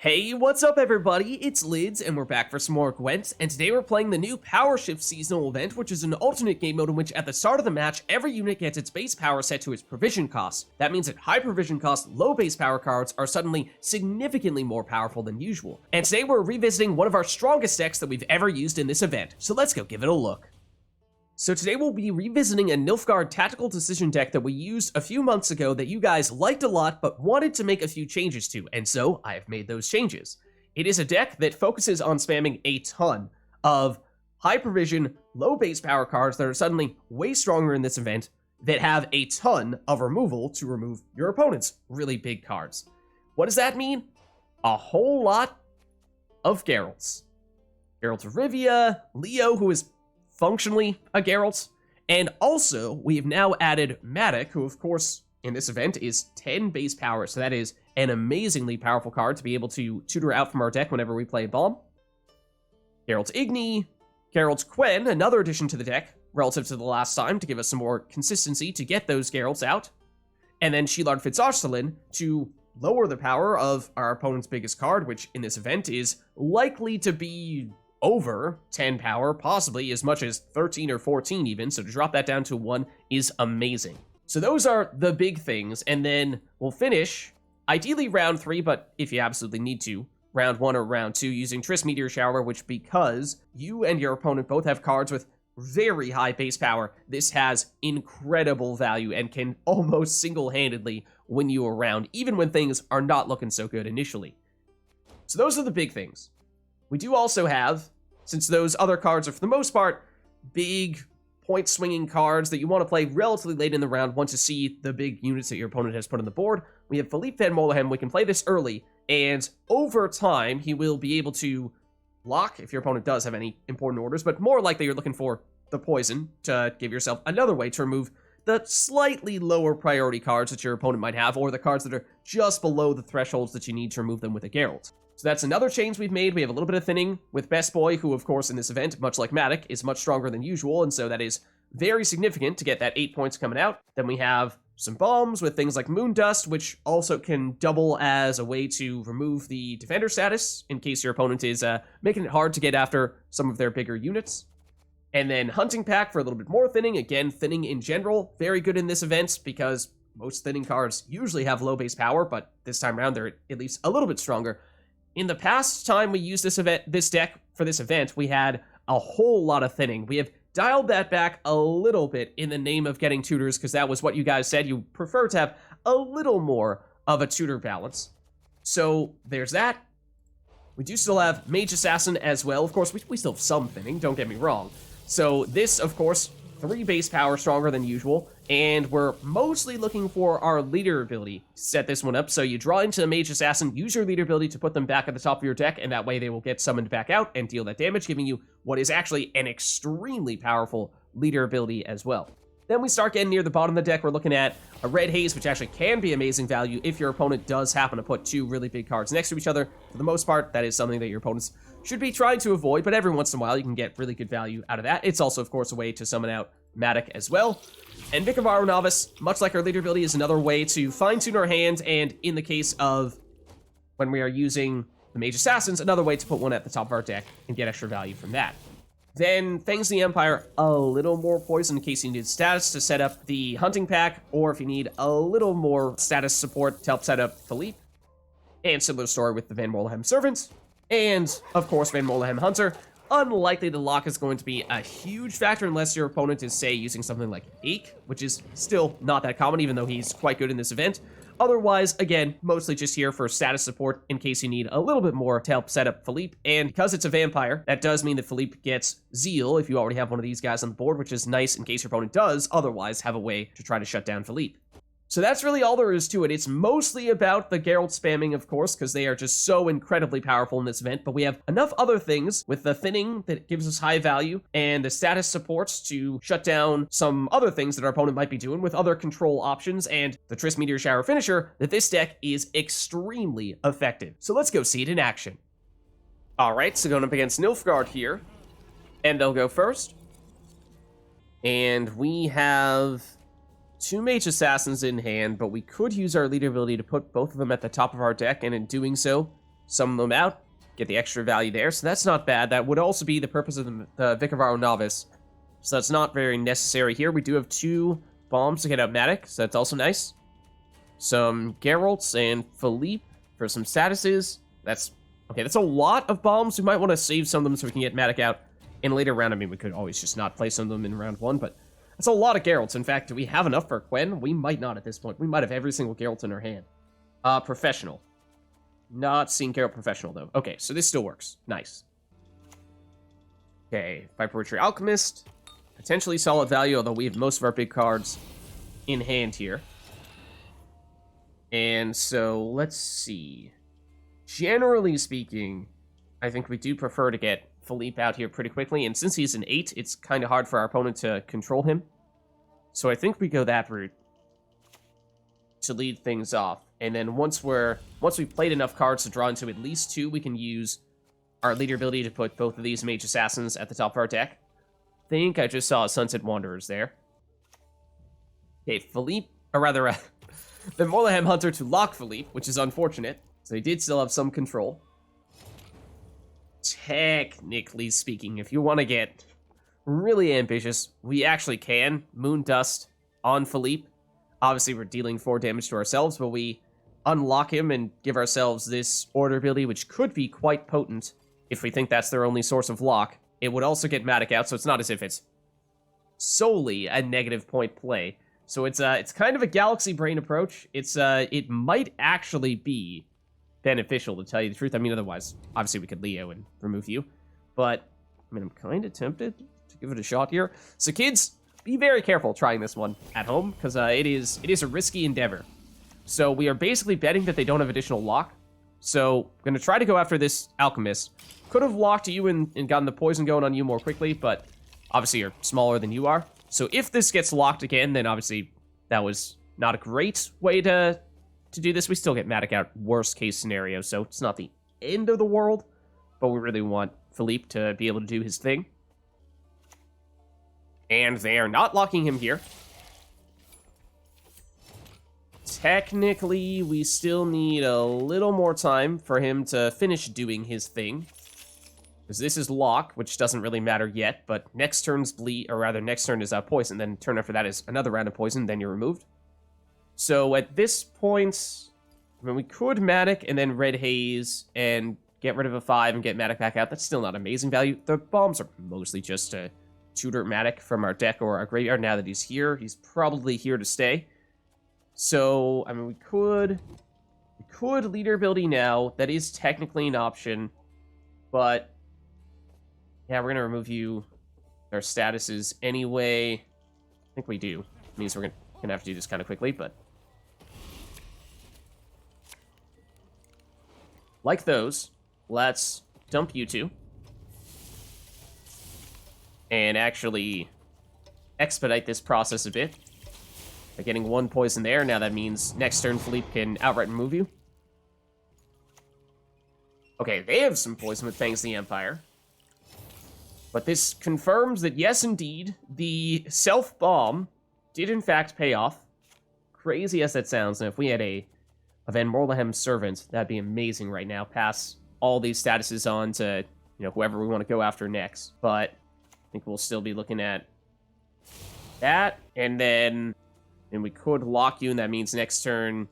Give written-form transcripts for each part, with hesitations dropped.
Hey, what's up everybody? It's Lids, and we're back for some more Gwent, and today we're playing the new Power Shift seasonal event, which is an alternate game mode in which at the start of the match, every unit gets its base power set to its provision cost. That means that high provision cost, low base power cards are suddenly significantly more powerful than usual. And today we're revisiting one of our strongest decks that we've ever used in this event, so let's go give it a look. So today we'll be revisiting a Nilfgaard tactical decision deck that we used a few months ago that you guys liked a lot but wanted to make a few changes to, and so I have made those changes. It is a deck that focuses on spamming a ton of high provision, low base power cards that are suddenly way stronger in this event that have a ton of removal to remove your opponent's really big cards. What does that mean? A whole lot of Geralts. Geralt of Rivia, Leo, who is functionally a Geralt, and also we have now added Madoc, who of course in this event is 10 base power, so that is an amazingly powerful card to be able to tutor out from our deck whenever we play a bomb. Geralt Igni, Geralt Quen, another addition to the deck relative to the last time to give us some more consistency to get those Geralts out, and then Shilard Fitz-Oesterlin to lower the power of our opponent's biggest card, which in this event is likely to be over 10 power, possibly as much as 13 or 14 even, so to drop that down to 1 is amazing. So those are the big things, and then we'll finish, ideally round 3, but if you absolutely need to, round 1 or round 2, using Triss Meteor Shower, which because you and your opponent both have cards with very high base power, this has incredible value and can almost single-handedly win you around, even when things are not looking so good initially. So those are the big things. We do also have, since those other cards are for the most part big point-swinging cards that you want to play relatively late in the round once you see the big units that your opponent has put on the board, we have Phillipe Van Moorlehem. We can play this early, and over time he will be able to block if your opponent does have any important orders, but more likely you're looking for the poison to give yourself another way to remove the slightly lower priority cards that your opponent might have, or the cards that are just below the thresholds that you need to remove them with a Geralt. So that's another change we've made. We have a little bit of thinning with Best Boy, who of course in this event, much like Madoc, is much stronger than usual, and so that is very significant to get that 8 points coming out. Then we have some bombs with things like Moon Dust, which also can double as a way to remove the defender status in case your opponent is making it hard to get after some of their bigger units. And then Hunting Pack for a little bit more thinning. Again, thinning in general, very good in this event because most thinning cards usually have low base power, but this time around they're at least a little bit stronger. In the past time we used this deck for this event, we had a whole lot of thinning. We have dialed that back a little bit in the name of getting tutors, because that was what you guys said. You prefer to have a little more of a tutor balance. So there's that. We do still have Mage Assassin as well. Of course, we still have some thinning, don't get me wrong. So this, of course, 3 base power stronger than usual, and we're mostly looking for our leader ability to set this one up. So you draw into the Mage Assassin, use your leader ability to put them back at the top of your deck, and that way they will get summoned back out and deal that damage, giving you what is actually an extremely powerful leader ability as well. Then we start getting near the bottom of the deck. We're looking at a red Haze, which actually can be amazing value if your opponent does happen to put 2 really big cards next to each other. For the most part, that is something that your opponents should be trying to avoid, but every once in a while you can get really good value out of that. It's also, of course, a way to summon out Madoc as well. And Vicovaro Novice, much like our leader ability, is another way to fine-tune our hand, and in the case of when we are using the Mage Assassins, another way to put one at the top of our deck and get extra value from that. Then Fangs of the Empire, a little more poison in case you need status to set up the Hunting Pack, or if you need a little more status support to help set up Phillipe. And similar story with the Van Moorlehem Servant. And, of course, Van Moorlehem Hunter. Unlikely the lock is going to be a huge factor unless your opponent is, say, using something like Ache, which is still not that common, even though he's quite good in this event. Otherwise, again, mostly just here for status support in case you need a little bit more to help set up Phillipe. And because it's a vampire, that does mean that Phillipe gets Zeal if you already have one of these guys on the board, which is nice in case your opponent does otherwise have a way to try to shut down Phillipe. So that's really all there is to it. It's mostly about the Geralt spamming, of course, because they are just so incredibly powerful in this event, but we have enough other things with the thinning that gives us high value, and the status supports to shut down some other things that our opponent might be doing with other control options, and the Triss Meteor Shower finisher, that this deck is extremely effective. So let's go see it in action. Alright, so going up against Nilfgaard here, and they'll go first. And we have 2 Mage Assassins in hand, but we could use our leader ability to put both of them at the top of our deck, and in doing so, sum them out, get the extra value there, so that's not bad. That would also be the purpose of the Vicovaro Novice, so that's not very necessary here. We do have 2 bombs to get out Madoc, so that's also nice. Some Geralts and Phillipe for some statuses. That's a lot of bombs. We might want to save some of them so we can get Madoc out in a later round. I mean, we could always just not play some of them in round 1, but that's a lot of Geralts. In fact, do we have enough for Quen? We might not at this point. We might have every single Geralt in our hand. Professional. Not seeing Geralt Professional, though. Okay, so this still works. Nice. Okay, Viper Retreat Alchemist. Potentially solid value, although we have most of our big cards in hand here. And so, let's see. Generally speaking, I think we do prefer to get Phillipe out here pretty quickly, and since he's an 8, it's kind of hard for our opponent to control him. So I think we go that route to lead things off. And then once we've played enough cards to draw into at least 2, we can use our leader ability to put both of these Mage Assassins at the top of our deck. I think I just saw Sunset Wanderers there. Okay, Phillipe, or rather, the Moorlehem Hunter to lock Phillipe, which is unfortunate. So he did still have some control. Technically speaking, if you want to get really ambitious, we actually can Moon Dust on Phillipe. Obviously, we're dealing 4 damage to ourselves, but we unlock him and give ourselves this order ability, which could be quite potent if we think that's their only source of lock. It would also get Madoc out, so it's not as if it's solely a negative point play. So it's kind of a galaxy brain approach. It might actually be beneficial, to tell you the truth. I mean, otherwise, obviously we could Leo and remove you. But, I mean, I'm kind of tempted to give it a shot here. So kids, be very careful trying this one at home, because it is a risky endeavor. So we are basically betting that they don't have additional lock. So I'm going to try to go after this Alchemist. Could have locked you and gotten the poison going on you more quickly, but obviously you're smaller than you are. So if this gets locked again, then obviously that was not a great way to do this. We still get Madoc out, worst case scenario, so it's not the end of the world, but we really want Phillipe to be able to do his thing. And they are not locking him here. Technically, we still need a little more time for him to finish doing his thing. Because this is lock, which doesn't really matter yet, but next turn's bleed, or rather next turn is poison, then turn after that is another round of poison, then you're removed. So at this point, I mean, we could Madoc and then Red Haze and get rid of a 5 and get Madoc back out. That's still not amazing value. The bombs are mostly just to tutor Madoc from our deck or our graveyard now that he's here. He's probably here to stay. So, I mean, we could leader ability now. That is technically an option, but yeah, we're going to remove you, our statuses anyway. I think we do. It means we're going to have to do this kind of quickly, but like those, let's dump you 2 and actually expedite this process a bit by getting 1 poison there. Now that means next turn Phillipe can outright remove you. Okay, they have some poison with Fangs the Empire. But this confirms that, yes, indeed, the self-bomb did in fact pay off. Crazy as that sounds, and if we had a Van Moorlehem Servant, that'd be amazing right now. Pass all these statuses on to, you know, whoever we want to go after next. But I think we'll still be looking at that, and then we could lock you, and that means next turn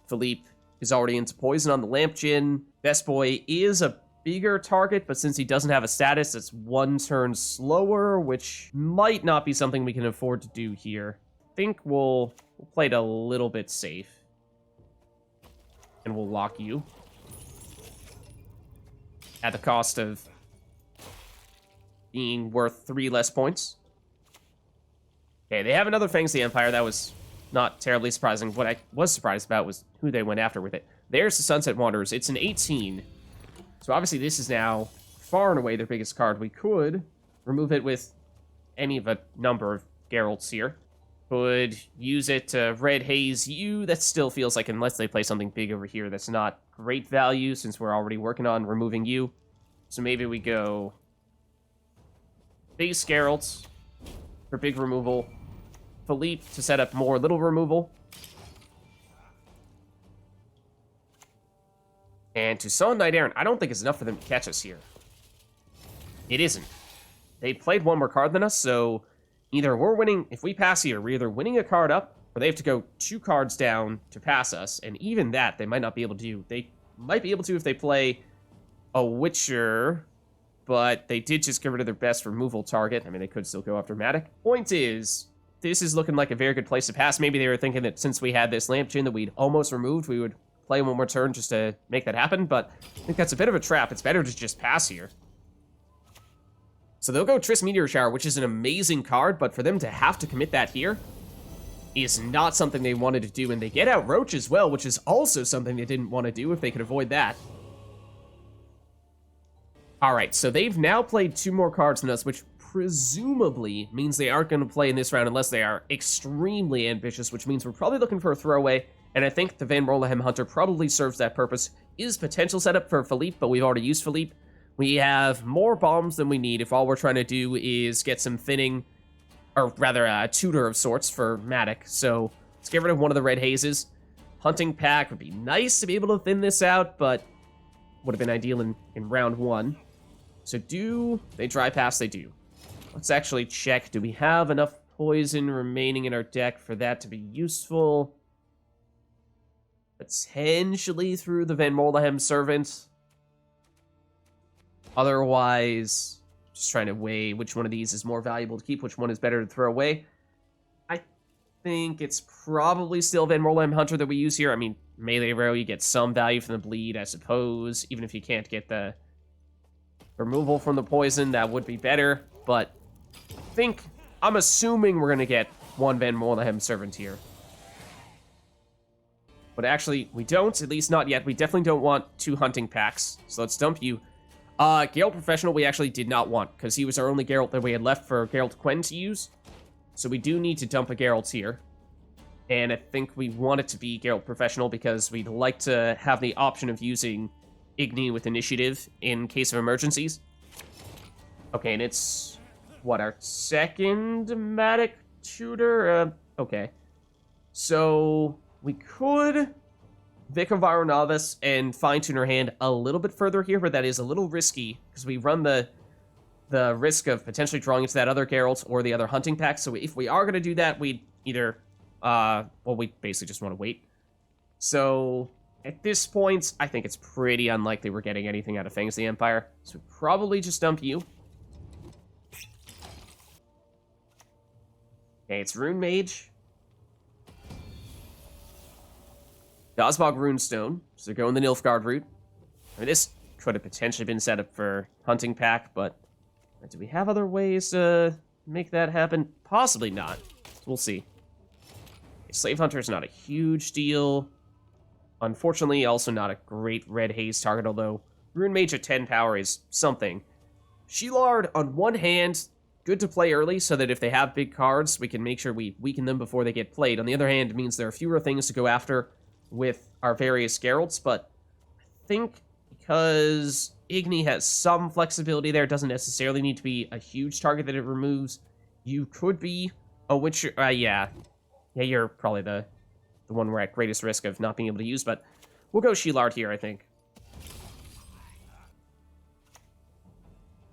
Phillipe is already into poison on the Lamp Gin. Best Boy is a bigger target, but since he doesn't have a status, it's 1 turn slower, which might not be something we can afford to do here. I think we'll play it a little bit safe. And we'll lock you. At the cost of being worth 3 less points. Okay, they have another Fangs the Empire. That was not terribly surprising. What I was surprised about was who they went after with it. There's the Sunset Wanderers. It's an 18. So obviously this is now far and away their biggest card. We could remove it with any of a number of Geralts here. Could use it to Red Haze you. That still feels like, unless they play something big over here, that's not great value since we're already working on removing you. So maybe we go base Geralts for big removal. Phillipe to set up more little removal. And to summon Knight Errant, I don't think it's enough for them to catch us here. It isn't. They played one more card than us, so either we're winning, if we pass here, we're either winning a card up, or they have to go 2 cards down to pass us, and even that, they might not be able to do. They might be able to if they play a Witcher, but they did just get rid of their best removal target. I mean, they could still go after Madoc. Point is, this is looking like a very good place to pass. Maybe they were thinking that since we had this Lamp Chain that we'd almost removed, we would play one more turn just to make that happen, but I think that's a bit of a trap. It's better to just pass here. So they'll go Triss Meteor Shower, which is an amazing card, but for them to have to commit that here is not something they wanted to do, and they get out Roach as well, which is also something they didn't want to do if they could avoid that. Alright, so they've now played 2 more cards than us, which presumably means they aren't going to play in this round unless they are extremely ambitious, which means we're probably looking for a throwaway, and I think the Van Moorlehem Hunter probably serves that purpose. Is potential setup for Phillipe, but we've already used Phillipe. We have more bombs than we need if all we're trying to do is get some thinning, or rather a tutor of sorts for Madoc. So let's get rid of one of the red hazes. Hunting Pack would be nice to be able to thin this out, but would have been ideal in round 1. So do they dry pass? They do. Let's actually check. Do we have enough poison remaining in our deck for that to be useful? Potentially through the Van Moorlehem Servant. Otherwise, just trying to weigh which one of these is more valuable to keep, which one is better to throw away. I think it's probably still Van Moorlehem Hunter that we use here. I mean, melee arrow, you get some value from the bleed, I suppose. Even if you can't get the removal from the poison, that would be better. But I'm assuming we're going to get one Van Moorlehem Servant here. But actually, we don't, at least not yet. We definitely don't want 2 hunting packs. So let's dump you. Geralt Professional we actually did not want, because he was our only Geralt that we had left for Geralt Quen to use. So we do need to dump a Geralt here. And I think we want it to be Geralt Professional, because we'd like to have the option of using Igni with initiative in case of emergencies. Okay, and it's, what, our second Madoc tutor? Okay. So we could Vicovaro Novice and fine-tune our hand a little bit further here, but that is a little risky, because we run the risk of potentially drawing into that other Geralt or the other hunting pack. So if we are going to do that, we'd either, well, we basically just want to wait. So at this point, I think it's pretty unlikely we're getting anything out of Fangs the Empire. So probably just dump you. Okay, it's Rune Mage. Gosbog Runestone, so they're going the Nilfgaard route. I mean, this could have potentially been set up for Hunting Pack, but do we have other ways to make that happen? Possibly not. We'll see. Slave Hunter is not a huge deal. Unfortunately, also not a great red haze target, although Rune Mage at 10 power is something. Shilard, on one hand, good to play early so that if they have big cards, we can make sure we weaken them before they get played. On the other hand, it means there are fewer things to go after with our various Geralts, but I think because Igni has some flexibility there, it doesn't necessarily need to be a huge target that it removes. You could be a Witcher, yeah, you're probably the one we're at greatest risk of not being able to use, but we'll go Shilard here, I think.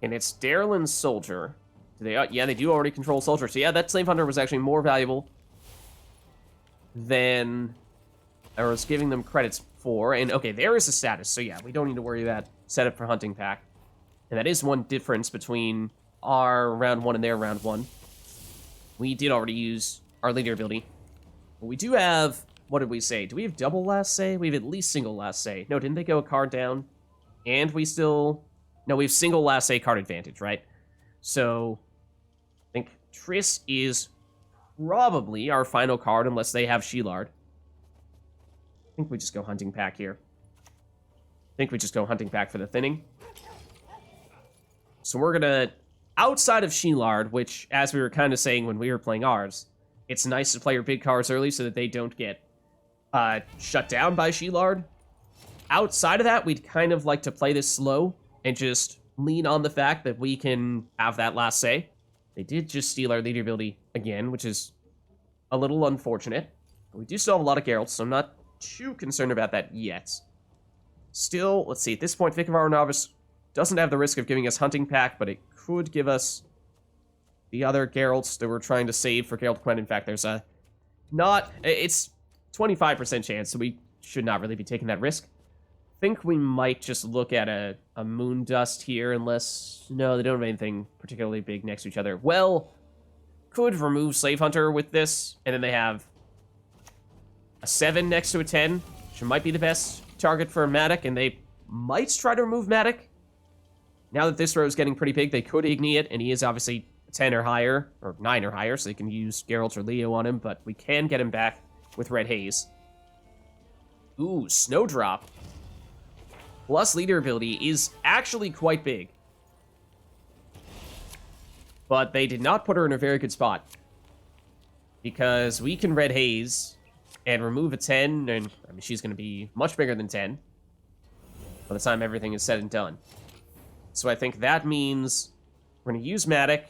And it's Darylyn's Soldier. Do they, yeah, they do already control Soldier, so yeah, that Slave Hunter was actually more valuable than I was giving them credits for. And okay, there is a status, so yeah, we don't need to worry about setup for Hunting Pack. And that is one difference between our round 1 and their round 1. We did already use our leader ability. But we do have, what did we say? Do we have double last say? We have at least single last say. No, didn't they go a card down? And we still, no, we have single last say card advantage, right? So I think Triss is probably our final card unless they have Shilard. I think we just go Hunting Pack here. I think we just go Hunting Pack for the thinning. So we're gonna, outside of Shilard, which, as we were kind of saying when we were playing ours, it's nice to play your big cards early so that they don't get shut down by Shilard. Outside of that, we'd kind of like to play this slow and just lean on the fact that we can have that last say. They did just steal our leader ability again, which is a little unfortunate. But we do still have a lot of Geralts, so I'm not too concerned about that yet. Still, let's see, at this point, Vicovaro Novice doesn't have the risk of giving us Hunting Pack, but it could give us the other Geralts that we're trying to save for Geralt Quen. In fact, there's a it's 25% chance, so we should not really be taking that risk. I think we might just look at a Moon Dust here, unless, no, they don't have anything particularly big next to each other. Well, could remove Slave Hunter with this, and then they have a 7 next to a 10, which might be the best target for Madoc, and they might try to remove Madoc. Now that this row is getting pretty big, they could Igni it, and he is obviously 10 or higher, or 9 or higher, so they can use Geralt or Leo on him, but we can get him back with Red Haze. Ooh, Snowdrop. Plus leader ability is actually quite big. But they did not put her in a very good spot. Because we can Red Haze and remove a 10, and I mean, she's going to be much bigger than 10 by the time everything is said and done. So I think that means we're going to use Madoc,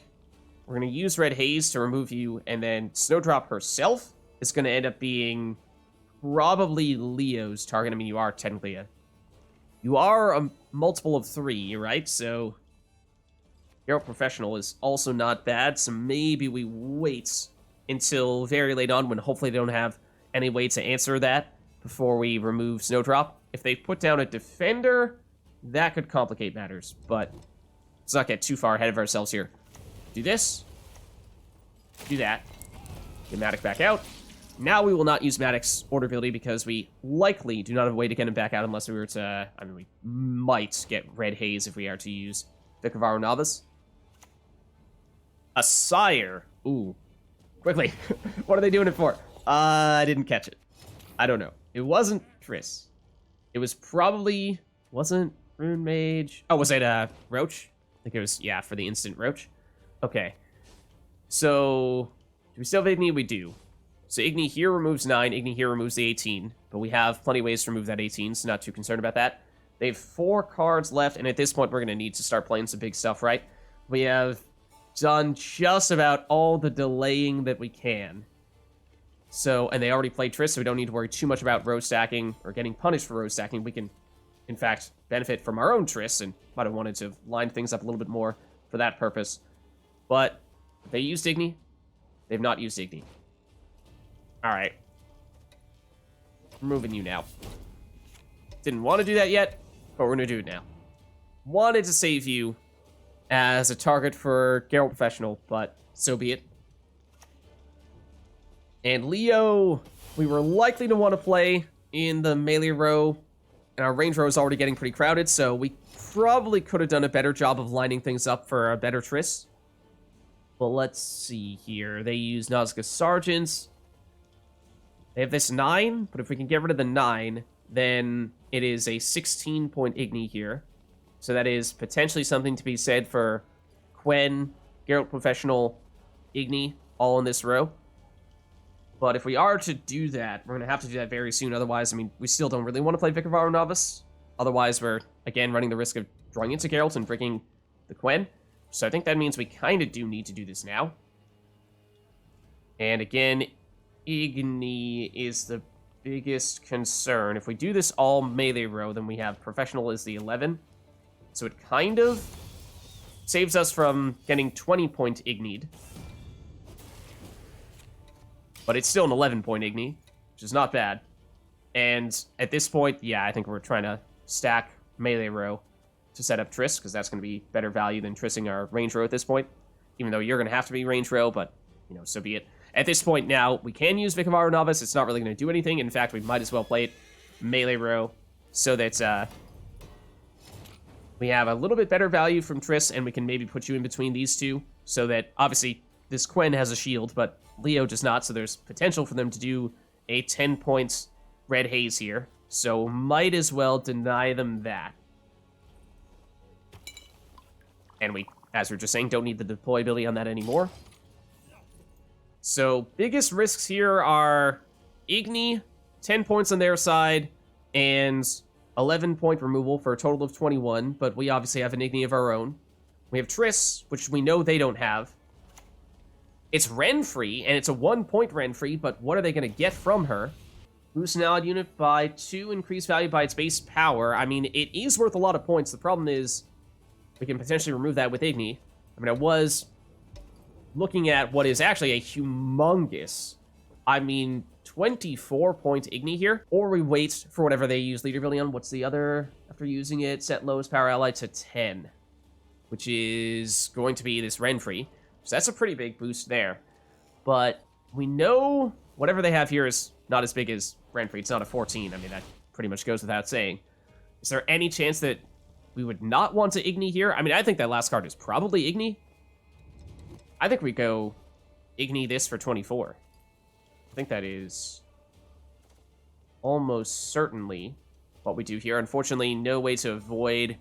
we're going to use Red Haze to remove you, and then Snowdrop herself is going to end up being probably Leo's target. I mean, you are technically you are a multiple of 3, right? So Geralt Professional is also not bad, so maybe we wait until very late on when hopefully they don't have any way to answer that before we remove Snowdrop. If they put down a Defender, that could complicate matters, but let's not get too far ahead of ourselves here. Do this. Do that. Get Madoc back out. Now we will not use Madoc's order ability because we likely do not have a way to get him back out unless we were to... I mean, we might get Red Haze if we are to use Vicovaro Novice. A Sire. Ooh. Quickly. What are they doing it for? I didn't catch it. I don't know. It wasn't Triss. It was probably... Wasn't Rune Mage? Oh, was it Roach? I think it was, yeah, for the instant Roach. Okay. So, do we still have Igni? We do. So Igni here removes 9, Igni here removes the 18, but we have plenty of ways to remove that 18, so not too concerned about that. They have 4 cards left, and at this point we're going to need to start playing some big stuff, right? We have done just about all the delaying that we can. So, and they already played Triss, so we don't need to worry too much about road stacking or getting punished for road stacking. We can, in fact, benefit from our own Triss, and might have wanted to line things up a little bit more for that purpose. But they used Igni. They've not used Igni. Alright. Removing you now. Didn't want to do that yet, but we're going to do it now. Wanted to save you as a target for Geralt Professional, but so be it. And Leo, we were likely to want to play in the melee row, and our range row is already getting pretty crowded, so we probably could have done a better job of lining things up for a better Triss. But let's see here. They use Nazca Sergeants. They have this 9, but if we can get rid of the 9, then it is a 16-point Igni here. So that is potentially something to be said for Quen, Geralt Professional, Igni, all in this row. But if we are to do that, we're going to have to do that very soon. Otherwise, I mean, we still don't really want to play Vicovaro Novice. Otherwise, we're, again, running the risk of drawing into Geralt and breaking the Quen. So I think that means we kind of do need to do this now. And again, Igni is the biggest concern. If we do this all melee row, then we have Professional as the 11. So it kind of saves us from getting 20-point Igni'd. But it's still an 11-point Igni, which is not bad. And at this point, yeah, I think we're trying to stack melee row to set up Triss, because that's going to be better value than Trissing our range row at this point. Even though you're going to have to be range row, but, you know, so be it. At this point now, we can use Vicovaro Novice. It's not really going to do anything. In fact, we might as well play it melee row so that we have a little bit better value from Triss, and we can maybe put you in between these two so that, obviously, this Quen has a shield, but Leo does not, so there's potential for them to do a 10-point Red Haze here. So might as well deny them that. And we, as we we're just saying, don't need the deployability on that anymore. So biggest risks here are Igni, 10 points on their side, and 11-point removal for a total of 21, but we obviously have an Igni of our own. We have Triss, which we know they don't have. It's Renfri, and it's a 1-point Renfri, but what are they going to get from her? Boost an allied unit by 2, increase value by its base power. I mean, it is worth a lot of points. The problem is we can potentially remove that with Igni. I mean, I was looking at what is actually a humongous, 24-point Igni here. Or we wait for whatever they use leader building on. What's the other? After using it, set lowest power ally to 10, which is going to be this Renfri. So that's a pretty big boost there. But we know whatever they have here is not as big as Renfri. It's not a 14. I mean, that pretty much goes without saying. Is there any chance that we would not want to Igni here? I mean, I think that last card is probably Igni. I think we go Igni this for 24. I think that is almost certainly what we do here. Unfortunately, no way to avoid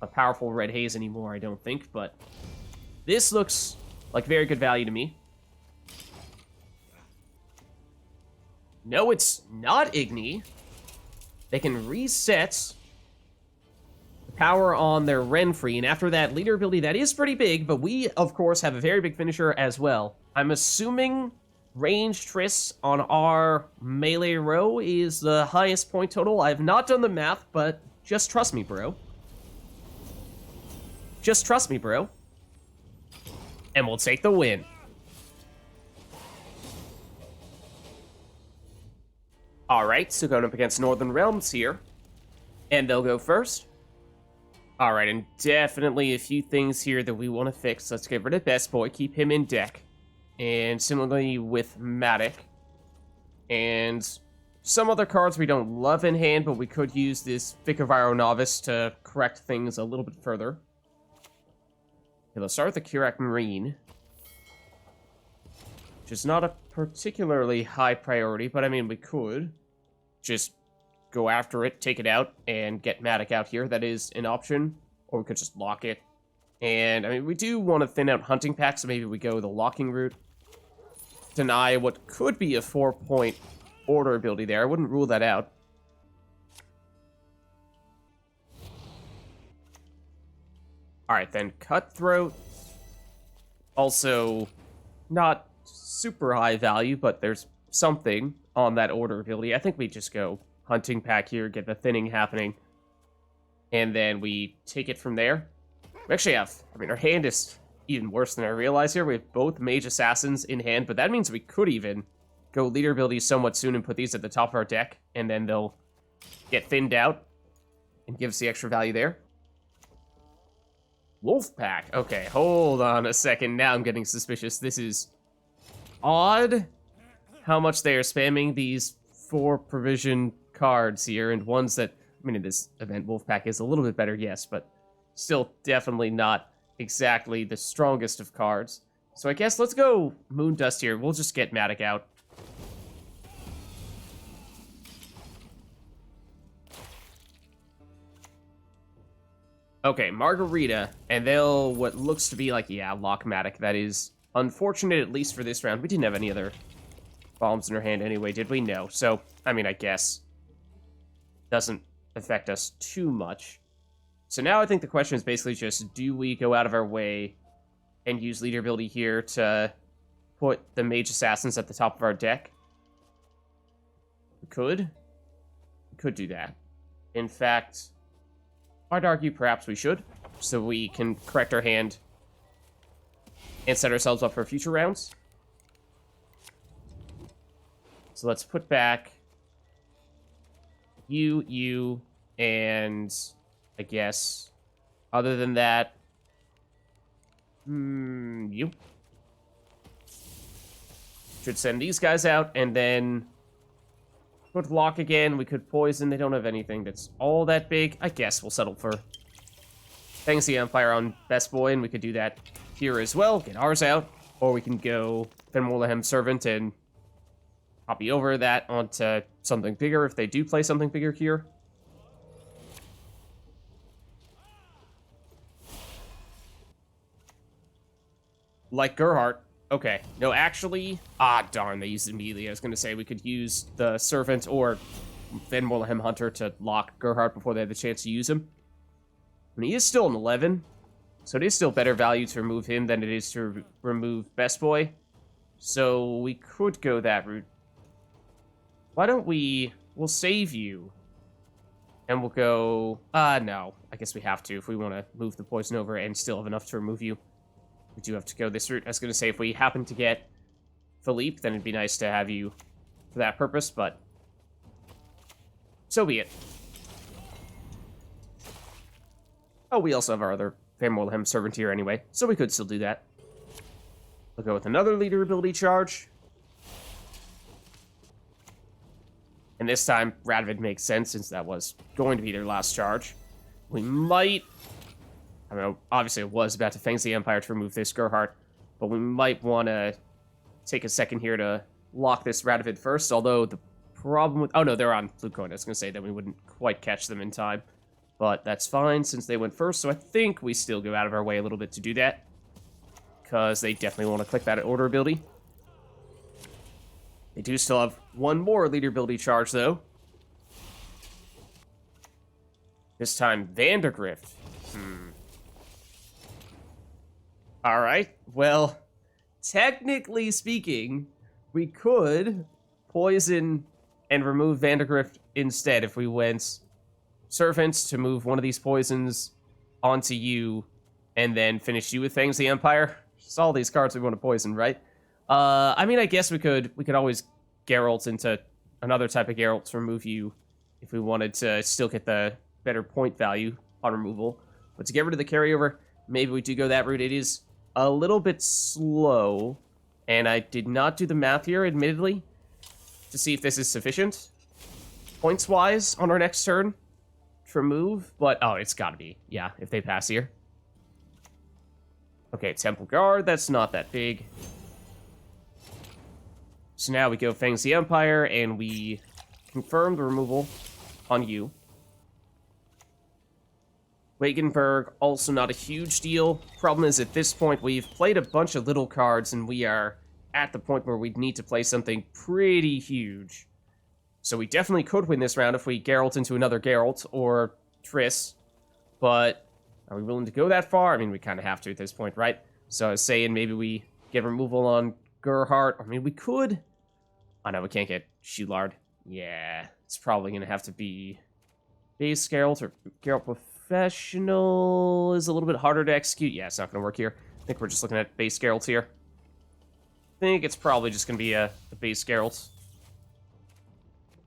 a powerful red haze anymore, I don't think. But this looks like very good value to me. No, it's not Igni. They can reset the power on their Renfri, and after that, leader ability, that is pretty big, but we, of course, have a very big finisher as well. I'm assuming range Triss on our melee row is the highest point total. I have not done the math, but just trust me, bro. Just trust me, bro. And we'll take the win. Alright, so going up against Northern Realms here. And they'll go first. Alright, and definitely a few things here that we want to fix. Let's get rid of Best Boy, keep him in deck. And similarly with Madoc. And some other cards we don't love in hand, but we could use this Vicovaro Novice to correct things a little bit further. Okay, let's start with the Curak Marine. Which is not a particularly high priority, but I mean, we could just go after it, take it out, and get Madoc out here. That is an option. Or we could just lock it. And, I mean, we do want to thin out Hunting Pack, so maybe we go the locking route. Deny what could be a 4-point order ability there. I wouldn't rule that out. Alright, then Cutthroat. Also, not super high value, but there's something on that order ability. I think we just go Hunting Pack here, get the thinning happening, and then we take it from there. We actually have, I mean, our hand is even worse than I realize here. We have both Mage Assassins in hand, but that means we could even go leader abilities somewhat soon and put these at the top of our deck, and then they'll get thinned out and give us the extra value there. Wolfpack. Okay, hold on a second. Now I'm getting suspicious. This is odd how much they are spamming these 4 provision cards here, and ones that, I mean, in this event, Wolfpack is a little bit better, yes, but still definitely not exactly the strongest of cards. So I guess let's go Moondust here. We'll just get Madoc out. Okay, Margarita, and they'll, what looks to be like, yeah, lock Madoc. That is unfortunate, at least for this round. We didn't have any other bombs in our hand anyway, did we? No. So, I mean, I guess doesn't affect us too much. So now I think the question is basically just, do we go out of our way and use leader ability here to put the Mage Assassins at the top of our deck? We could. We could do that. In fact, I'd argue perhaps we should, so we can correct our hand and set ourselves up for future rounds. So let's put back you, and I guess other than that, you. Should send these guys out, and then could lock again. We could poison. They don't have anything that's all that big. I guess we'll settle for Fangs the Empire on Best Boy, and we could do that here as well. Get ours out. Or we can go Moorlehem Servant and copy over that onto something bigger if they do play something bigger here. Like Geralt. Okay. No, actually... Ah, darn, they used it immediately. I was going to say we could use the Servant or Van Moorlehem Hunter to lock Geralt before they had the chance to use him. I mean, he is still an 11, so it is still better value to remove him than it is to remove Best Boy. So we could go that route. Why don't we'll save you. And we'll go, no. I guess we have to if we want to move the poison over and still have enough to remove you. We do have to go this route. I was going to say, if we happen to get Phillipe, then it'd be nice to have you for that purpose, but so be it. Oh, we also have our other Van Moorlehem Servant here anyway, so we could still do that. We'll go with another leader ability charge. And this time, Radovid makes sense, since that was going to be their last charge. We might... I don't know, obviously it was about to Fangs the Empire to remove this Geralt, but we might want to take a second here to lock this Radovid first, although the problem with... Oh no, they're on Blue Coin. I was going to say that we wouldn't quite catch them in time. But that's fine, since they went first, so I think we still go out of our way a little bit to do that. Because they definitely want to click that order ability. They do still have one more leader ability charge, though. This time, Vandergrift. Alright, well, technically speaking, we could poison and remove Vandergrift instead if we went Servants to move one of these poisons onto you and then finish you with Fangs the Empire. Just all these cards we want to poison, right? I mean, I guess we could always Geralt into another type of Geralt to remove you if we wanted to still get the better point value on removal. But to get rid of the carryover, maybe we do go that route. It is a little bit slow, and I did not do the math here, admittedly, to see if this is sufficient points-wise on our next turn to remove, but oh, it's gotta be, yeah, if they pass here. Okay, Temple Guard, that's not that big. So now we go Fangs the Empire, and we confirm the removal on you. Wagenberg, also not a huge deal. Problem is, at this point, we've played a bunch of little cards, and we are at the point where we'd need to play something pretty huge. So we definitely could win this round if we Geralt into another Geralt, or Triss. But are we willing to go that far? I mean, we kind of have to at this point, right? So I was saying maybe we get removal on Gerhard. I mean, we could... Oh, no, we can't get Shilard. Yeah, it's probably going to have to be base Geralt or Geralt Professional is a little bit harder to execute. Yeah, it's not going to work here. I think we're just looking at base Geralt here. I think it's probably just going to be a base Geralt.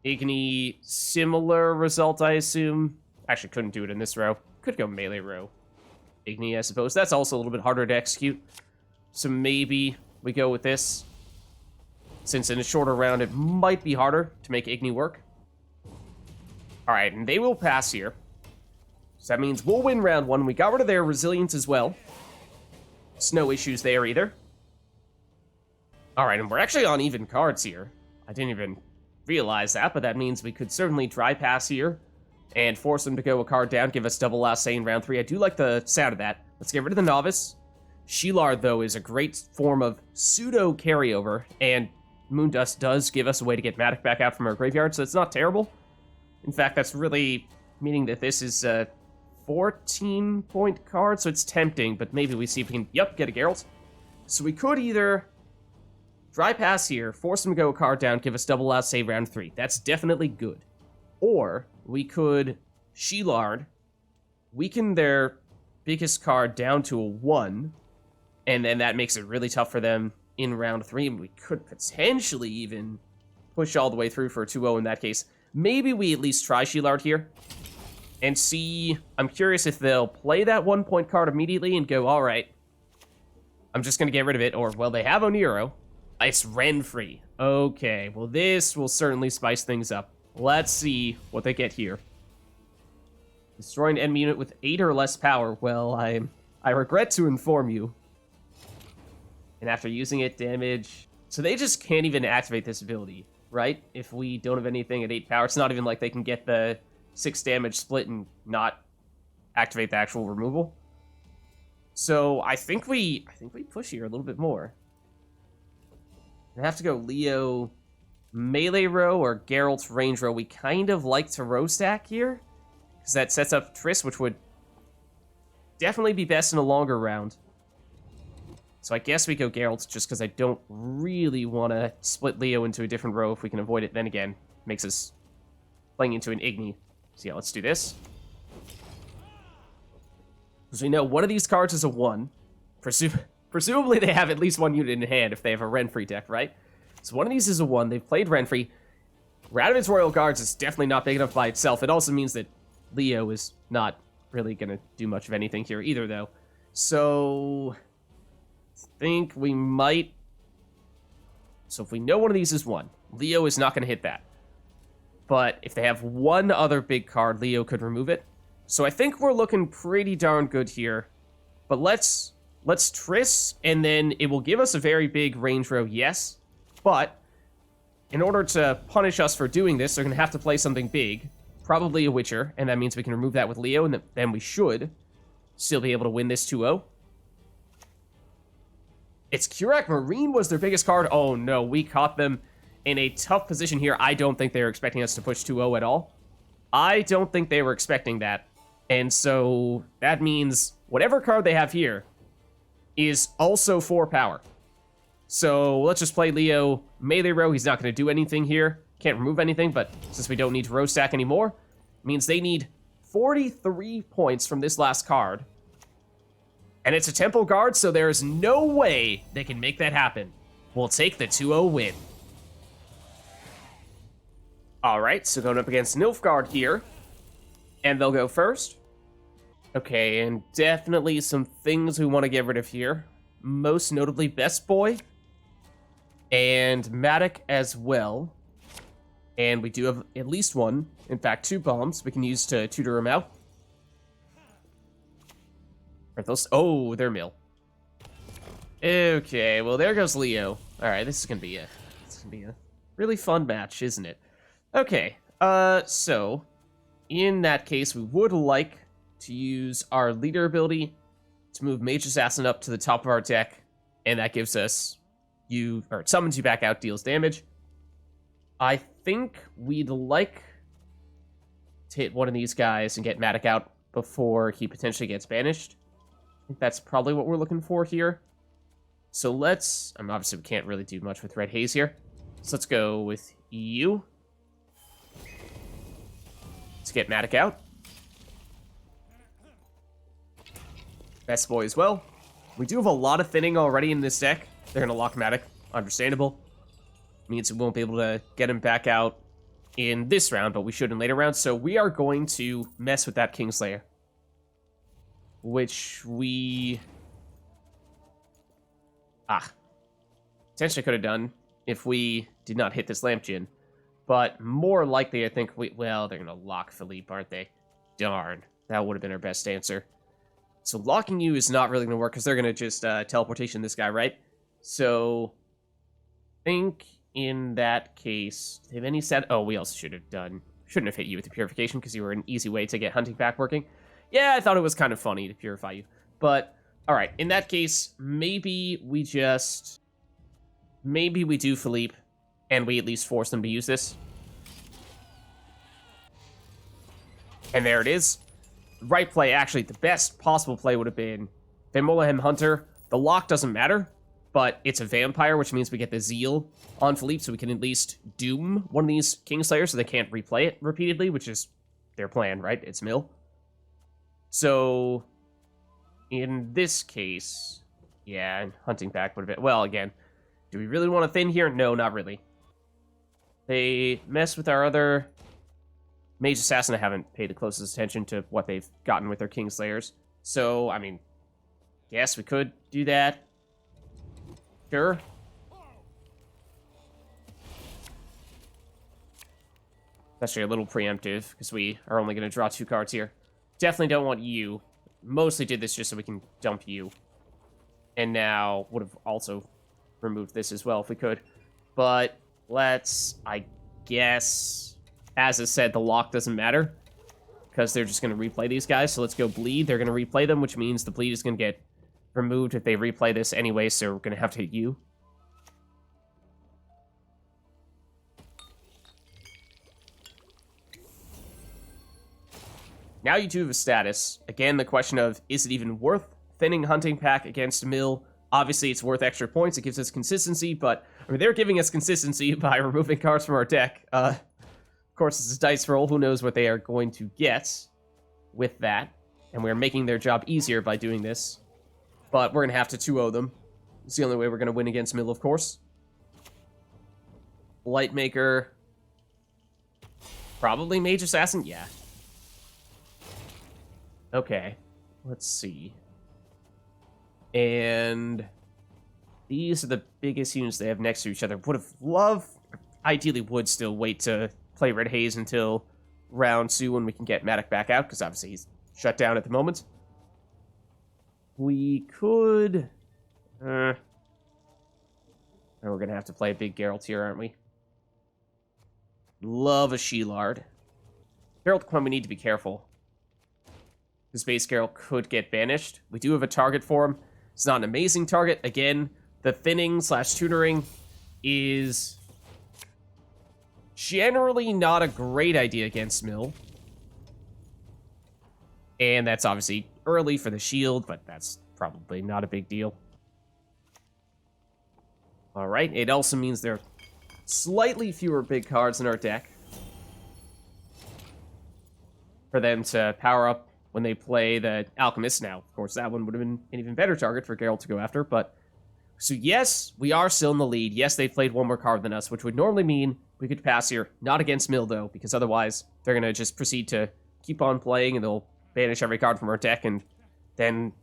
Igni, similar result, I assume. Actually, couldn't do it in this row. Could go melee row. Igni, I suppose. That's also a little bit harder to execute. So maybe we go with this. Since in a shorter round, it might be harder to make Igni work. Alright, and they will pass here. So that means we'll win round one. We got rid of their resilience as well. There's no issues there either. Alright, and we're actually on even cards here. I didn't even realize that, but that means we could certainly dry pass here and force them to go a card down, give us double last say in round 3. I do like the sound of that. Let's get rid of the Novice. Shilard, though, is a great form of pseudo carryover, and Moondust does give us a way to get Madoc back out from our graveyard, so it's not terrible. In fact, that's really meaning that this is a 14-point card, so it's tempting, but maybe we see if we can, yep, get a Geralt. So we could either dry pass here, force them to go a card down, give us double last save round 3. That's definitely good. Or we could Shilard, weaken their biggest card down to a 1, and then that makes it really tough for them in round 3, and we could potentially even push all the way through for a 2-0 in that case. Maybe we at least try Shilard here and see. I'm curious if they'll play that 1-point card immediately and go, all right, I'm just going to get rid of it, or, well, they have Oniro. It's Renfri. Okay, well, this will certainly spice things up. Let's see what they get here. Destroy an enemy unit with 8 or less power. Well, I regret to inform you. And after using it, damage... So they just can't even activate this ability, right? If we don't have anything at 8 power, it's not even like they can get the 6 damage split and not activate the actual removal. So I think we push here a little bit more. I have to go Leo melee row or Geralt range row. We kind of like to row stack here, because that sets up Triss, which would definitely be best in a longer round. So I guess we go Geralt just because I don't really want to split Leo into a different row if we can avoid it. Then again, makes us playing into an Igni. So yeah, let's do this. Because we know one of these cards is a 1. Presumably they have at least 1 unit in hand if they have a Renfri deck, right? So one of these is a 1. They've played Renfri. Radovid's Royal Guards is definitely not big enough by itself. It also means that Leo is not really going to do much of anything here either, though. So I think we might... So if we know one of these is 1, Leo is not going to hit that. But if they have one other big card, Leo could remove it. So I think we're looking pretty darn good here. But let's Triss, and then it will give us a very big range row, yes. But in order to punish us for doing this, they're going to have to play something big. Probably a Witcher, and that means we can remove that with Leo, and then we should still be able to win this 2-0. It's Curak Marine was their biggest card. Oh no, we caught them in a tough position here. I don't think they were expecting us to push 2-0 at all. I don't think they were expecting that. And so that means whatever card they have here is also 4 power. So let's just play Leo melee row. He's not going to do anything here. Can't remove anything, but since we don't need to row stack anymore, means they need 43 points from this last card. And it's a Temple Guard, so there is no way they can make that happen. We'll take the 2-0 win. Alright, so going up against Nilfgaard here. And they'll go first. Okay, and definitely some things we want to get rid of here. Most notably Best Boy. And Madoc as well. And we do have at least 1, in fact 2 bombs we can use to tutor him out. Are those? Oh, they're mill. Okay, well there goes Leo. All right, this is gonna be a really fun match, isn't it? Okay, so in that case, we would like to use our leader ability to move Mage Assassin up to the top of our deck, and that gives us it summons you back out, deals damage. I think we'd like to hit one of these guys and get Madoc out before he potentially gets banished. I think that's probably what we're looking for here. So let's... obviously we can't really do much with Red Haze here. So let's go with you. Let's get Madoc out. Best Boy as well. We do have a lot of thinning already in this deck. They're going to lock Madoc. Understandable. Means we won't be able to get him back out in this round, but we should in later rounds. So we are going to mess with that Kingslayer. Which we... potentially could have done if we did not hit this Lamp Djinn. But more likely, I think well, they're going to lock Phillipe, aren't they? Darn. That would have been our best answer. So locking you is not really going to work because they're going to just teleportation this guy, right? So I think in that case, do they have any set? Oh, we also shouldn't have hit you with the purification because you were an easy way to get hunting back working. Yeah, I thought it was kind of funny to purify you. But, alright, in that case, maybe we do Phillipe, and we at least force them to use this. And there it is. Right play, actually, the best possible play would have been Van Moorlehem Hunter. The lock doesn't matter, but it's a vampire, which means we get the Zeal on Phillipe, so we can at least doom one of these Kingslayers so they can't replay it repeatedly, which is their plan, right? It's mill. So, in this case, yeah, hunting back would have been... Well, again, do we really want to thin here? No, not really. They mess with our other Mage Assassin. I haven't paid the closest attention to what they've gotten with their Kingslayers. So, I mean, yes, we could do that. Sure. Actually, a little preemptive, because we are only going to draw 2 cards here. Definitely don't want you. Mostly did this just so we can dump you. And now would have also removed this as well if we could. But let's, I guess, as I said, the lock doesn't matter. Because they're just going to replay these guys. So let's go bleed. They're going to replay them, which means the bleed is going to get removed if they replay this anyway. So we're going to have to hit you. Now you do have a status. Again, the question of, is it even worth thinning Hunting Pack against Mill? Obviously, it's worth extra points. It gives us consistency, but I mean, they're giving us consistency by removing cards from our deck. course, it's a dice roll. Who knows what they are going to get with that. And we're making their job easier by doing this. But we're going to have to 2-0 them. It's the only way we're going to win against Mill, of course. Lightmaker. Probably Mage Assassin? Yeah. Okay. Let's see. And these are the biggest units they have next to each other. Would have loved... Ideally would still wait to play Red Haze until round 2 when we can get Madoc back out, because obviously he's shut down at the moment. We could... we're going to have to play a big Geralt here, aren't we? Love a Shilard. Geralt Quen, we need to be careful. His base Geralt could get banished. We do have a target for him. It's not an amazing target. Again, the thinning / tutoring is generally not a great idea against Mill. And that's obviously early for the shield, but that's probably not a big deal. Alright, it also means there are slightly fewer big cards in our deck for them to power up when they play the Alchemist. Now, of course, that one would have been an even better target for Geralt to go after, but... So yes, we are still in the lead. Yes, they've played one more card than us, which would normally mean we could pass here. Not against Mill, though, because otherwise they're going to just proceed to keep on playing, and they'll banish every card from our deck, and then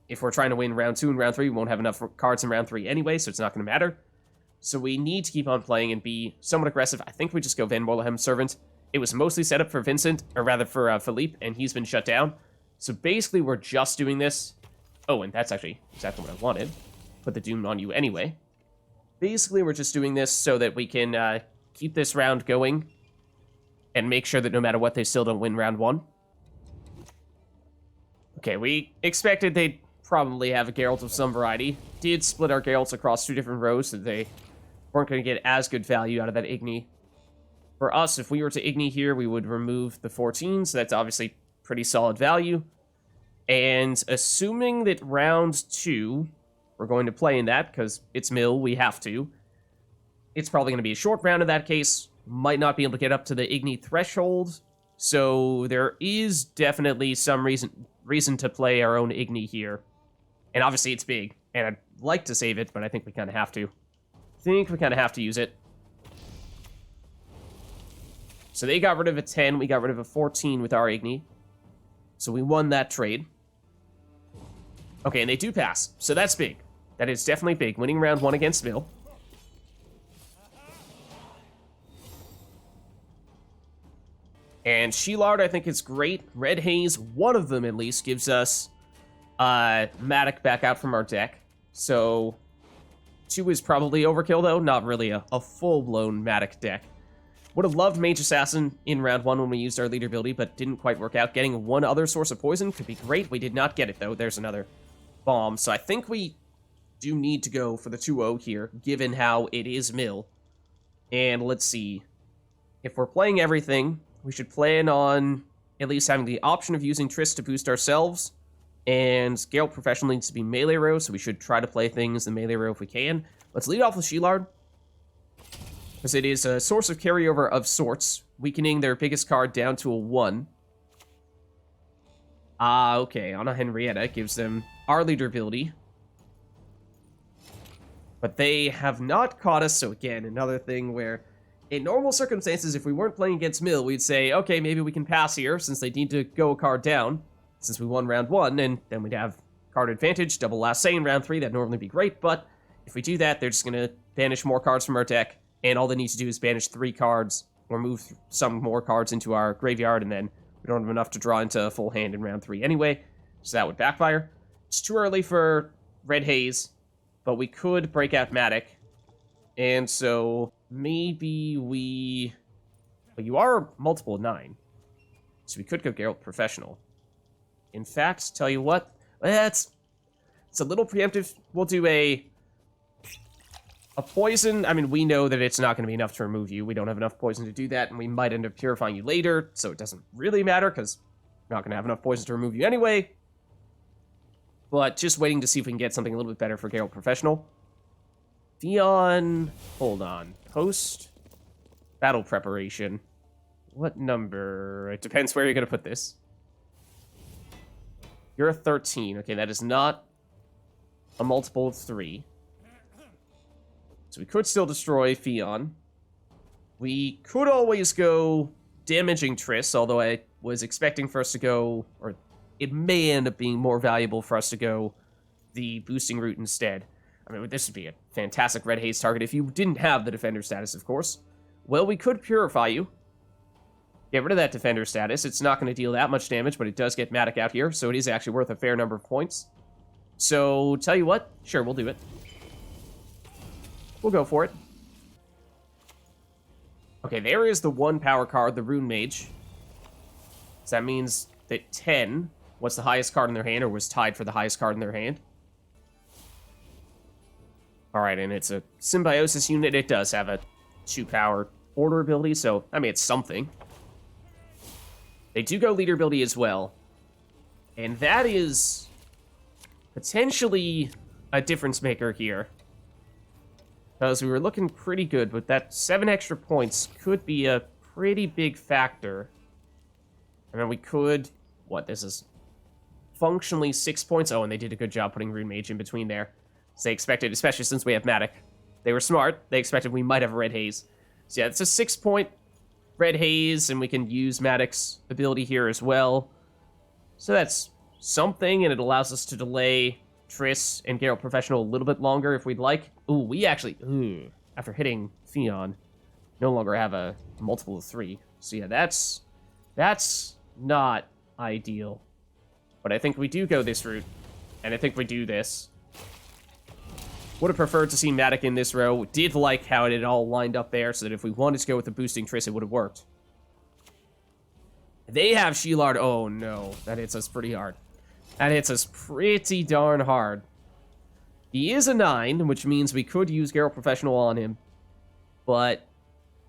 if we're trying to win round 2 and round 3, we won't have enough cards in round 3 anyway, so it's not going to matter. So we need to keep on playing and be somewhat aggressive. I think we just go Van Moorlehem Servant. It was mostly set up for Vincent, or rather for Phillipe, and he's been shut down. So basically we're just doing this. Oh, and that's actually exactly what I wanted. Put the Doom on you anyway. Basically we're just doing this so that we can keep this round going and make sure that no matter what, they still don't win round 1. Okay, we expected they'd probably have a Geralt of some variety. Did split our Geralts across 2 different rows so they weren't going to get as good value out of that Igni. For us, if we were to Igni here, we would remove the 14, so that's obviously pretty solid value. And assuming that round 2, we're going to play in that, because it's Mill, we have to. It's probably going to be a short round in that case. Might not be able to get up to the Igni threshold, so there is definitely some reason to play our own Igni here. And obviously it's big, and I'd like to save it, but I think we kind of have to. Use it. So they got rid of a 10, we got rid of a 14 with our Igni. So we won that trade. Okay, and they do pass, so that's big. That is definitely big, winning round 1 against Mill. And Shilard, I think, is great. Red Haze, one of them at least, gives us Madoc back out from our deck. So 2 is probably overkill, though. Not really a full-blown Madoc deck. Would have loved Mage Assassin in round 1 when we used our leader ability, but didn't quite work out. Getting one other source of poison could be great. We did not get it, though. There's another bomb. So I think we do need to go for the 2-0 here, given how it is Mill. And let's see. If we're playing everything, we should plan on at least having the option of using Triss to boost ourselves. And Geralt Professional needs to be melee row, so we should try to play things in melee row if we can. Let's lead off with Shilard, because it is a source of carryover of sorts, weakening their biggest card down to a 1. Okay, Anna Henrietta gives them our leader ability. But they have not caught us, so again, another thing where, in normal circumstances, if we weren't playing against Mill, we'd say, okay, maybe we can pass here, since they need to go a card down, since we won round 1, and then we'd have card advantage, double last say in round 3, that'd normally be great, but if we do that, they're just gonna banish more cards from our deck, and all they need to do is banish 3 cards, or move some more cards into our graveyard, and then we don't have enough to draw into a full hand in round 3 anyway, so that would backfire. It's too early for Red Haze, but we could break out Madoc, and so maybe we... Well, you are multiple 9, so we could go Geralt Professional. In fact, tell you what, it's a little preemptive. We'll do a poison. I mean, we know that it's not going to be enough to remove you. We don't have enough poison to do that, and we might end up purifying you later, so it doesn't really matter, because we're not going to have enough poison to remove you anyway. But just waiting to see if we can get something a little bit better for Geralt Professional. Theon, hold on. Post battle preparation. What number? It depends where you're going to put this. You're a 13. Okay, that is not a multiple of 3. So we could still destroy Fion. We could always go damaging Triss, although I was expecting for us to go, or it may end up being more valuable for us to go the boosting route instead. I mean, this would be a fantastic Red Haze target if you didn't have the Defender status, of course. Well, we could Purify you. Get rid of that Defender status. It's not going to deal that much damage, but it does get Madoc out here, so it is actually worth a fair number of points. So, tell you what, sure, we'll do it. We'll go for it. Okay, there is the 1 power card, the Rune Mage. So that means that 10 was the highest card in their hand, or was tied for the highest card in their hand. Alright, and it's a Symbiosis unit. It does have a 2 power order ability, so, I mean, it's something. They do go leader ability as well. And that is potentially a difference maker here. Because we were looking pretty good, but that 7 extra points could be a pretty big factor. I mean, we could... What, this is functionally 6 points. Oh, and they did a good job putting Rune Mage in between there. So they expected, especially since we have Madoc. They were smart. They expected we might have a Red Haze. So yeah, it's a 6-point Red Haze, and we can use Madoc's ability here as well. So that's something, and it allows us to delay Triss and Geralt Professional a little bit longer if we'd like. Ooh, we actually, after hitting Fion, no longer have a multiple of 3. So yeah, that's not ideal. But I think we do go this route, and I think we do this. Would have preferred to see Madoc in this row. Did like how it had all lined up there, so that if we wanted to go with the boosting Triss, it would have worked. They have Shilard. Oh no, that hits us pretty hard. That hits us pretty darn hard. He is a 9, which means we could use Geralt Professional on him. But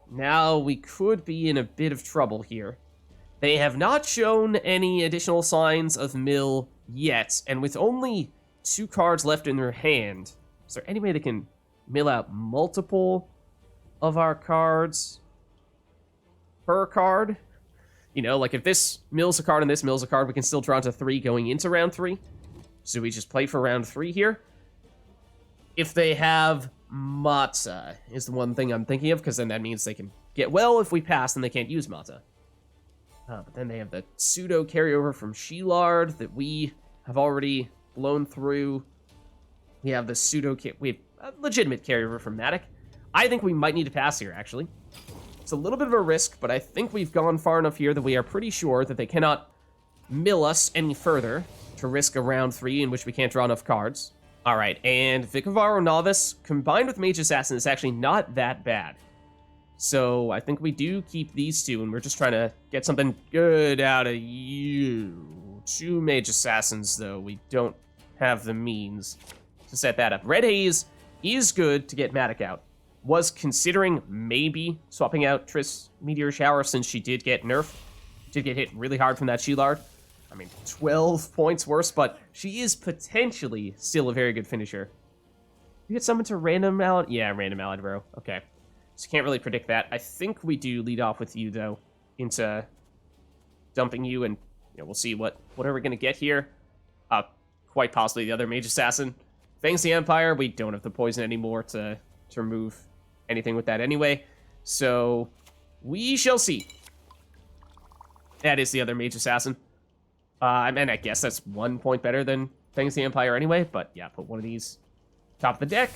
now we could be in a bit of trouble here. They have not shown any additional signs of mill yet, and with only 2 cards left in their hand, is there any way they can mill out multiple of our cards per card? You know, like if this mills a card and this mills a card, we can still draw into 3 going into round 3. So we just play for round 3 here. If they have Mata is the one thing I'm thinking of, because then that means they can get well if we pass, then they can't use Mata. But then they have the pseudo carryover from Shilard that we have already blown through. We have the we have a legitimate carryover from Madoc. I think we might need to pass here, actually. It's a little bit of a risk, but I think we've gone far enough here that we are pretty sure that they cannot mill us any further to risk a round 3 in which we can't draw enough cards. All right, and Vicovaro Novice combined with Mage Assassin is actually not that bad. So I think we do keep these 2, and we're just trying to get something good out of you. 2 Mage Assassins, though. We don't have the means to set that up. Red Haze is good to get Madoc out. Was considering maybe swapping out Triss Meteor Shower since she did get nerfed. Did get hit really hard from that Shilard. I mean, 12 points worse, but she is potentially still a very good finisher. You get summoned to random Allied? Yeah, random Allied row. Okay. So can't really predict that. I think we do lead off with you, though, into dumping you, and you know, we'll see what are we going to get here. Quite possibly the other Mage Assassin. Fangs the Empire, we don't have the poison anymore to remove anything with that anyway. So, we shall see. That is the other Mage Assassin. And I guess that's 1 point better than Fangs the Empire anyway, but yeah, put one of these top of the deck.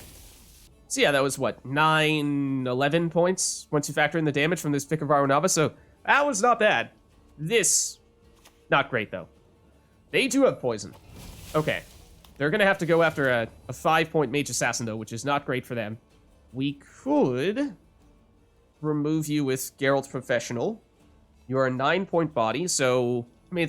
So yeah, that was what, 9, 11 points once you factor in the damage from this Vicovaro Novice, so that was not bad. This, not great though. They do have poison. Okay. They're gonna have to go after a 5-point Mage Assassin though, which is not great for them. We could remove you with Geralt Professional. You're a 9-point body, so I mean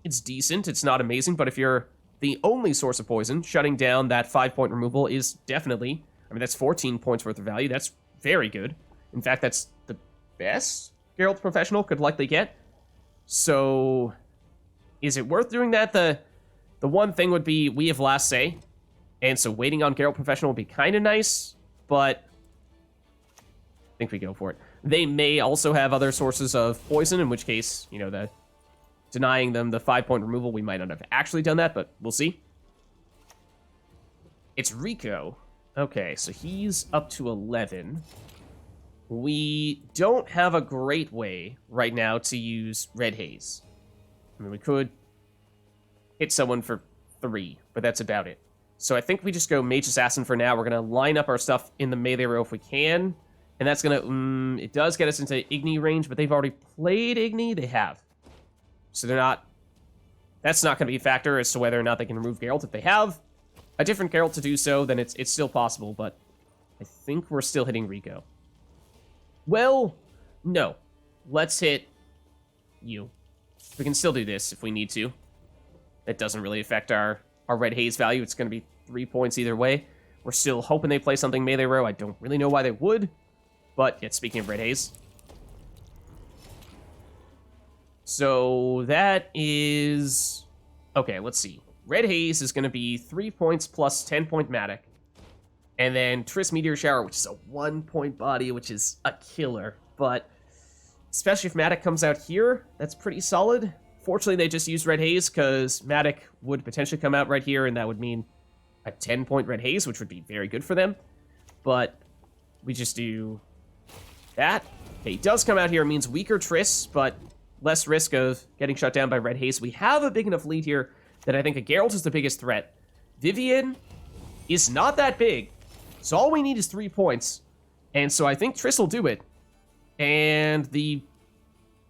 it's decent, it's not amazing, but if you're the only source of poison, shutting down that 5-point removal is definitely, I mean that's 14 points worth of value, that's very good. In fact, that's the best Geralt Professional could likely get. So, is it worth doing that? The one thing would be, we have last say, and so waiting on Geralt Professional would be kind of nice, but I think we go for it. They may also have other sources of poison, in which case, you know, the denying them the 5-point removal, we might not have actually done that, but we'll see. It's Rico. Okay, so he's up to 11. We don't have a great way right now to use Red Haze. I mean, we could hit someone for 3, but that's about it. So I think we just go Mage Assassin for now. We're going to line up our stuff in the melee row if we can. And that's going to... it does get us into Igni range, but they've already played Igni. They have. So they're not... That's not going to be a factor as to whether or not they can remove Geralt. If they have a different Geralt to do so, then it's still possible. But I think we're still hitting Rico. Well, no. Let's hit you. We can still do this if we need to. That doesn't really affect our Red Haze value. It's going to be 3 points either way. We're still hoping they play something melee row. I don't really know why they would. But, yeah, speaking of Red Haze. So, that is... Okay, let's see. Red Haze is going to be 3 points plus 10-point Madoc. And then Triss Meteor Shower, which is a 1-point body, which is a killer. But, especially if Madoc comes out here, that's pretty solid. Fortunately, they just used Red Haze, because Madoc would potentially come out right here, and that would mean a 10-point Red Haze, which would be very good for them. But we just do that. Okay, he does come out here. It means weaker Triss, but less risk of getting shut down by Red Haze. We have a big enough lead here that I think a Geralt is the biggest threat. Vivian is not that big, so all we need is 3 points. And so I think Triss will do it. And the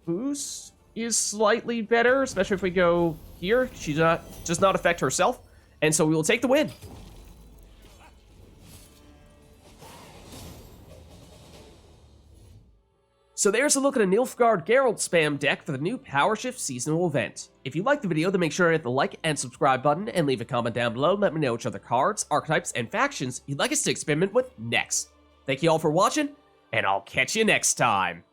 boost is slightly better, especially if we go here. She does not affect herself, and so we will take the win. So there's a look at a Nilfgaard Geralt spam deck for the new Power Shift seasonal event. If you liked the video, then make sure to hit the like and subscribe button, and leave a comment down below and let me know which other cards, archetypes, and factions you'd like us to experiment with next. Thank you all for watching, and I'll catch you next time.